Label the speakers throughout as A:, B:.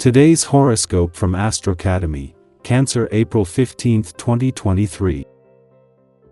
A: Today's horoscope from Astrocademy, Cancer, April 15, 2023.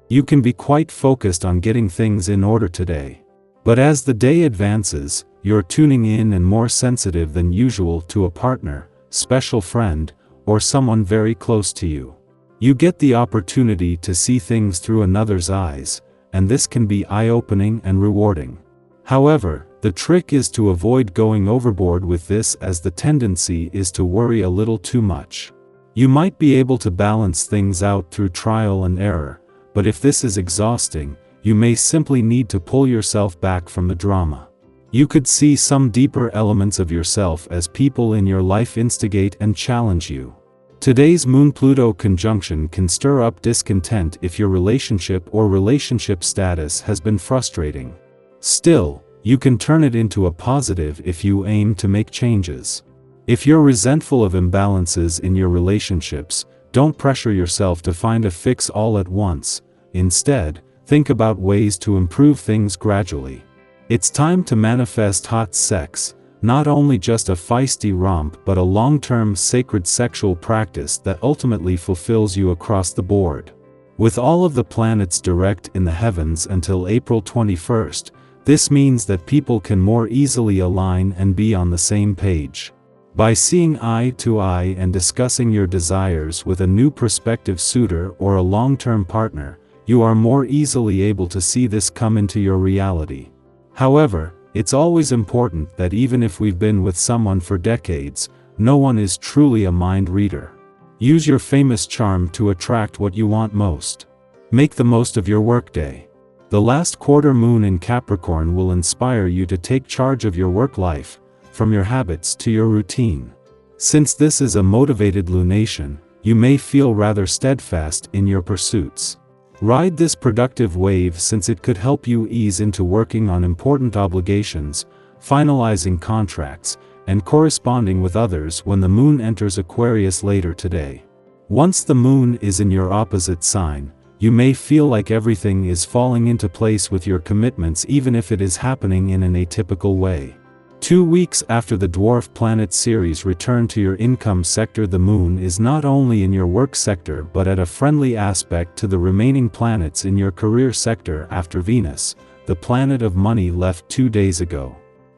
A: You can be quite focused on getting things in order today. But as the day advances, you're tuning in and more sensitive than usual to a partner, special friend, or someone very close to you. You get the opportunity to see things through another's eyes, and this can be eye-opening and rewarding. However, the trick is to avoid going overboard with this, as the tendency is to worry a little too much. You might be able to balance things out through trial and error, but if this is exhausting, you may simply need to pull yourself back from the drama. You could see some deeper elements of yourself as people in your life instigate and challenge you. Today's Moon-Pluto conjunction can stir up discontent if your relationship or relationship status has been frustrating. Still, you can turn it into a positive if you aim to make changes. If you're resentful of imbalances in your relationships, don't pressure yourself to find a fix all at once. Instead, think about ways to improve things gradually. It's time to manifest hot sex, not only just a feisty romp but a long-term sacred sexual practice that ultimately fulfills you across the board. With all of the planets direct in the heavens until April 21st, this means that people can more easily align and be on the same page. By seeing eye to eye and discussing your desires with a new prospective suitor or a long-term partner, you are more easily able to see this come into your reality. However, it's always important that even if we've been with someone for decades, no one is truly a mind reader. Use your famous charm to attract what you want most. Make the most of your workday. The last quarter moon in Capricorn will inspire you to take charge of your work life, from your habits to your routine. Since this is a motivated lunation, you may feel rather steadfast in your pursuits. Ride this productive wave, since it could help you ease into working on important obligations, finalizing contracts, and corresponding with others when the moon enters Aquarius later today. Once the moon is in your opposite sign, you may feel like everything is falling into place with your commitments, even if it is happening in an atypical way. 2 weeks after the dwarf planet Ceres return to your income sector, the moon is not only in your work sector but at a friendly aspect to the remaining planets in your career sector after Venus, the planet of money, left 2 days ago.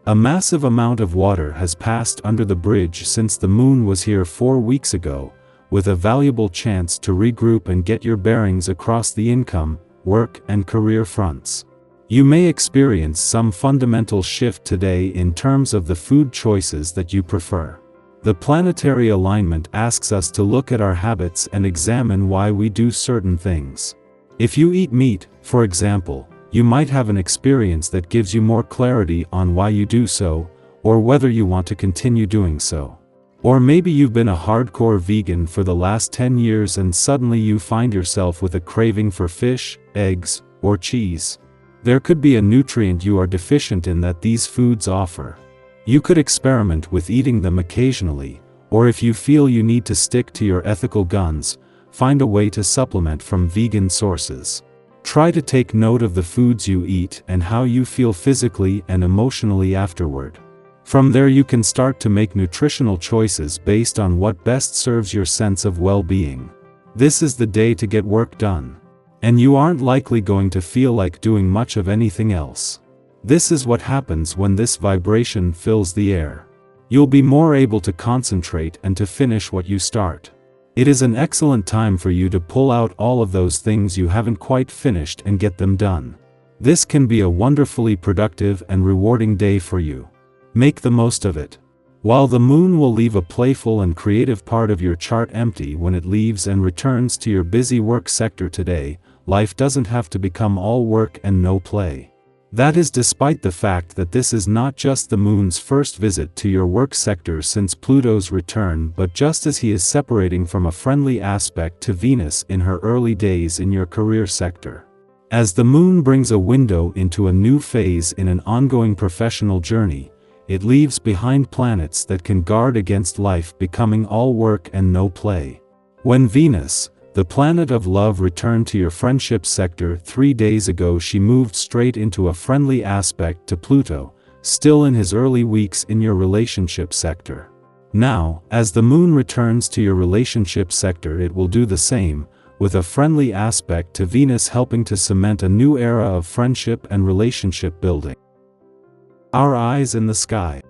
A: A massive amount of water has passed under the bridge since the moon was here 4 weeks ago, with a valuable chance to regroup and get your bearings across the income, work, and career fronts. You may experience some fundamental shift today in terms of the food choices that you prefer. The planetary alignment asks us to look at our habits and examine why we do certain things. If you eat meat, for example, you might have an experience that gives you more clarity on why you do so, or whether you want to continue doing so. Or maybe you've been a hardcore vegan for the last 10 years and suddenly you find yourself with a craving for fish, eggs, or cheese. There could be a nutrient you are deficient in that these foods offer. You could experiment with eating them occasionally, or if you feel you need to stick to your ethical guns, find a way to supplement from vegan sources. Try to take note of the foods you eat and how you feel physically and emotionally afterward. From there you can start to make nutritional choices based on what best serves your sense of well-being. This is the day to get work done. And you aren't likely going to feel like doing much of anything else. This is what happens when this vibration fills the air. You'll be more able to concentrate and to finish what you start. It is an excellent time for you to pull out all of those things you haven't quite finished and get them done. This can be a wonderfully productive and rewarding day for you. Make the most of it. While the moon will leave a playful and creative part of your chart empty when it leaves and returns to your busy work sector today, life doesn't have to become all work and no play. That is despite the fact that this is not just the moon's first visit to your work sector since Pluto's return, but just as he is separating from a friendly aspect to Venus in her early days in your career sector. As the moon brings a window into a new phase in an ongoing professional journey, it leaves behind planets that can guard against life becoming all work and no play. When Venus, the planet of love, returned to your friendship sector 3 days ago, she moved straight into a friendly aspect to Pluto, still in his early weeks in your relationship sector. Now, as the moon returns to your relationship sector, it will do the same, with a friendly aspect to Venus helping to cement a new era of friendship and relationship building. Our eyes in the sky.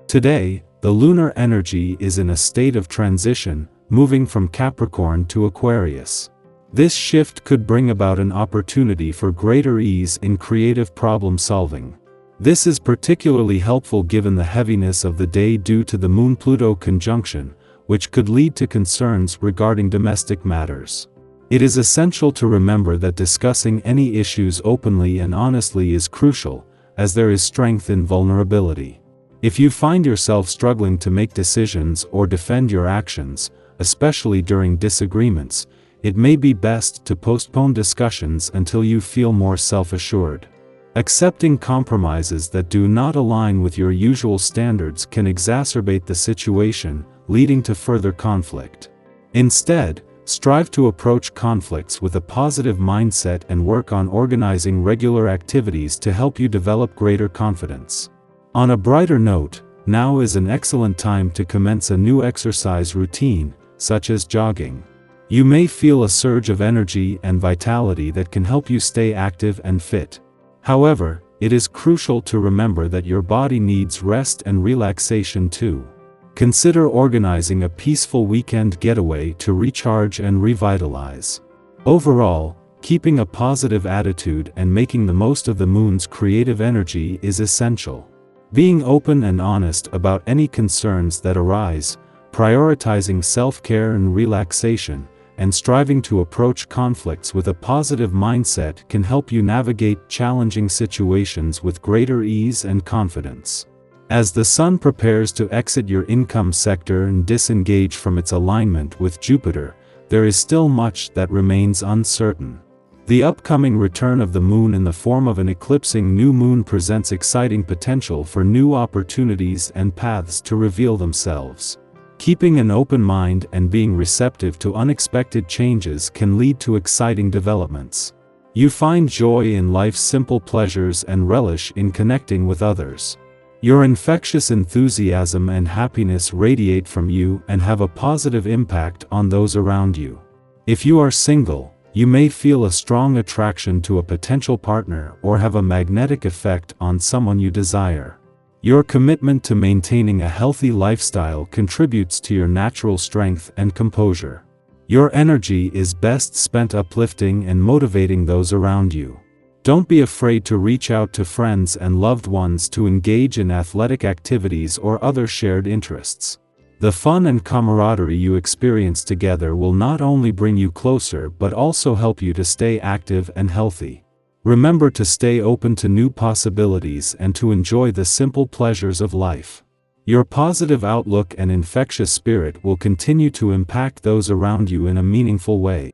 A: Today, the lunar energy is in a state of transition, moving from Capricorn to Aquarius. This shift could bring about an opportunity for greater ease in creative problem solving. This is particularly helpful given the heaviness of the day due to the Moon-Pluto conjunction, which could lead to concerns regarding domestic matters. It is essential to remember that discussing any issues openly and honestly is crucial, as there is strength in vulnerability. If you find yourself struggling to make decisions or defend your actions, especially during disagreements, it may be best to postpone discussions until you feel more self-assured. Accepting compromises that do not align with your usual standards can exacerbate the situation, leading to further conflict. Instead, strive to approach conflicts with a positive mindset and work on organizing regular activities to help you develop greater confidence. On a brighter note, now is an excellent time to commence a new exercise routine, such as jogging. You may feel a surge of energy and vitality that can help you stay active and fit. However, it is crucial to remember that your body needs rest and relaxation too. Consider organizing a peaceful weekend getaway to recharge and revitalize. Overall, keeping a positive attitude and making the most of the moon's creative energy is essential. Being open and honest about any concerns that arise, prioritizing self-care and relaxation, and striving to approach conflicts with a positive mindset can help you navigate challenging situations with greater ease and confidence. As the Sun prepares to exit your income sector and disengage from its alignment with Jupiter, there is still much that remains uncertain. The upcoming return of the moon in the form of an eclipsing new moon presents exciting potential for new opportunities and paths to reveal themselves. Keeping an open mind and being receptive to unexpected changes can lead to exciting developments. You find joy in life's simple pleasures and relish in connecting with others. Your infectious enthusiasm and happiness radiate from you and have a positive impact on those around you. If you are single, you may feel a strong attraction to a potential partner or have a magnetic effect on someone you desire. Your commitment to maintaining a healthy lifestyle contributes to your natural strength and composure. Your energy is best spent uplifting and motivating those around you. Don't be afraid to reach out to friends and loved ones to engage in athletic activities or other shared interests. The fun and camaraderie you experience together will not only bring you closer but also help you to stay active and healthy. Remember to stay open to new possibilities and to enjoy the simple pleasures of life. Your positive outlook and infectious spirit will continue to impact those around you in a meaningful way.